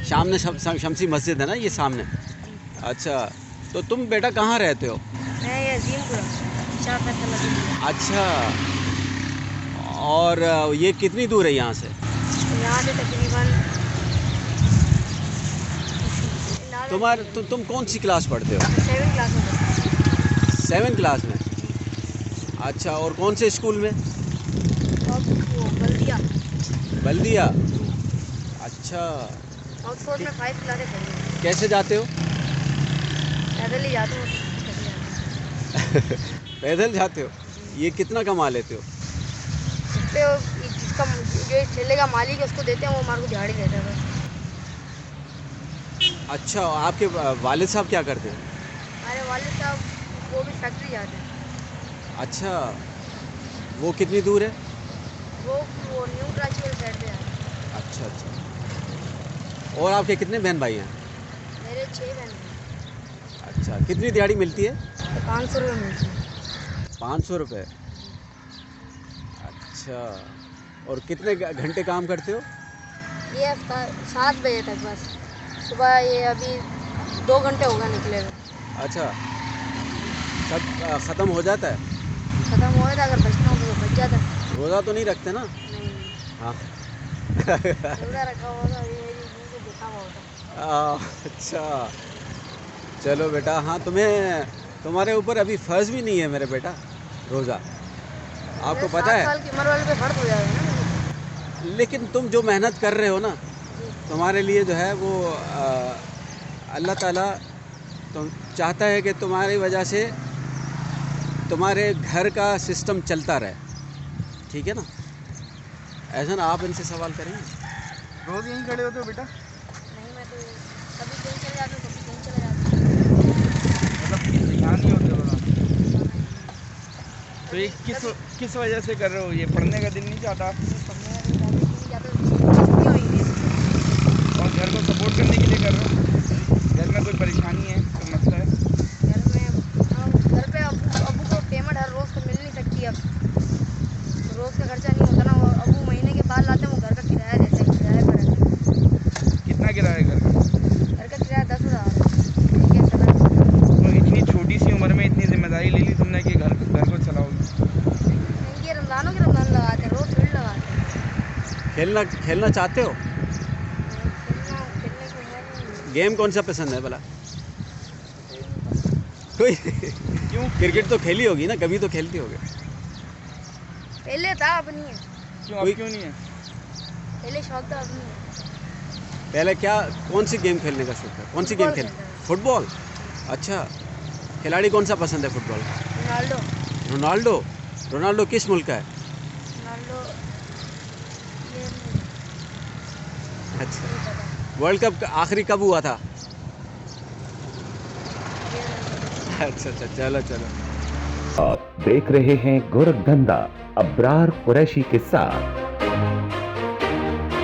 सामने शमसी मस्जिद है ना ये सामने। अच्छा, तो तुम बेटा कहाँ रहते हो? मैं ये अजीमपुरा शाह फैसल अजीमपुरा। अच्छा, और ये कितनी दूर है यहाँ से? यहाँ से तकरीबन तुम कौन सी क्लास पढ़ते हो? 7 क्लास में पढ़ता 7 क्लास में। अच्छा, और कौन से स्कूल में? हूँ। अब वो बल्दिया बल्दिया। अच्छा, ऑक्सफोर्ड में 5 क्लासें पढ़ी हैं। कैसे जाते हो? पैदल ही जाता हूँ। पैदल जाते हो? ये कितना कमा लेते हो? उसपे जिसका जो इस ठेले का मालिक है उसको देते हैं, वो हमारे को दिहाड़ी देता है बस। अच्छा, आपके वालिद साहब क्या करते हैं? हमारे वालिद साहब वो भी फैक्ट्री जाते हैं। अच्छा, वो कितनी दूर है? वो न्यू कराची वाली साइड पे है। अच्छा अच्छा। और आपके कितने बहन भाई हैं? मेरे 6 बहन हैं। अच्छा, कितनी दिहाड़ी मिलती है? 500 रुपये मिलती है। 500 रुपये। अच्छा, और कितने घंटे काम करते हो? ये 7 बजे तक बस। सुबह ये अभी 2 घंटे हो गए निकले हुए। अच्छा, सब ख़त्म हो जाता है? ख़त्म हो गया, अगर बचना हो तो बच जाता है। रोज़ा तो नहीं रखते ना? नहीं हाँ। रोज़ा रखा हुआ था, ये मेरी मुँह से देखा हुआ होता। अच्छा, चलो बेटा। हाँ, तुम्हारे ऊपर अभी फ़र्ज़ भी नहीं है मेरे बेटा रोज़ा, आपको पता 7 है? साल की उम्र वाले पे फर्ज हो जाएगा ना। लेकिन तुम जो मेहनत कर रहे हो ना, तुम्हारे लिए जो है वो अल्लाह ताला तुम चाहता है कि तुम्हारी वजह से तुम्हारे घर का सिस्टम चलता रहे, ठीक है ना? ऐसा ना आप इनसे सवाल करेंगे। रोज यहीं खड़े होते हो बेटा? नहीं, मैं तो कभी कहीं चले जाता हूँ, कभी कहीं चले जाता हूँ। मतलब ध्यान नहीं होते हो ना? तो ये कभी किस वजह से कर रहे हो? ये पढ़ने का दिल नहीं चाहता पढ़ने का नहीं जाता, छुट्टी हुई है। और घर को सपोर्ट करने के लिए कर रहे हो? घर में कोई परेशानी है, कोई मसला है? घर पे अबू को पेमेंट हर रोज़ तो मिल नहीं सकती। अब रोज़ का खर्चा नहीं होता ना, वो अबू महीने के बाद लाते हैं, वो घर का किराया देते हैं, किराए पर है। कितना किराया है घर का? घर का किराया 10,000 है। ठीक है, चला। तो इतनी छोटी सी उम्र में इतनी जिम्मेदारी ले ली तुमने कि घर को चलाओगी? ये रमज़ानों के रमज़ान लगाते हैं, रोज़ थोड़ी लगाते हैं। खेलना चाहते हो? खेलने की उम्र नहीं गेम कौन सा पसंद है भला? कोई क्यों? क्रिकेट तो खेली होगी ना, कभी तो खेलती होगी। पहले था, अब नहीं है। क्यों अब क्यों नहीं है? पहले शौक था, अब नहीं है। पहले कौन सी गेम खेलने का शौक है? कौन सी गेम फुटबॉल खेल? खेलता था। फुटबॉल। अच्छा, खिलाड़ी कौन सा पसंद है फुटबॉल का? रोनाल्डो। रोनाल्डो। रोनाल्डो किस मुल्क का है? रोनाल्डो ये अच्छा, नहीं पता। वर्ल्ड कप आखिरी कब हुआ था? ये नहीं पता। अच्छा अच्छा, चलो चलो। आप देख रहे हैं गोरखधंधा अब्रार कुरैशी के साथ।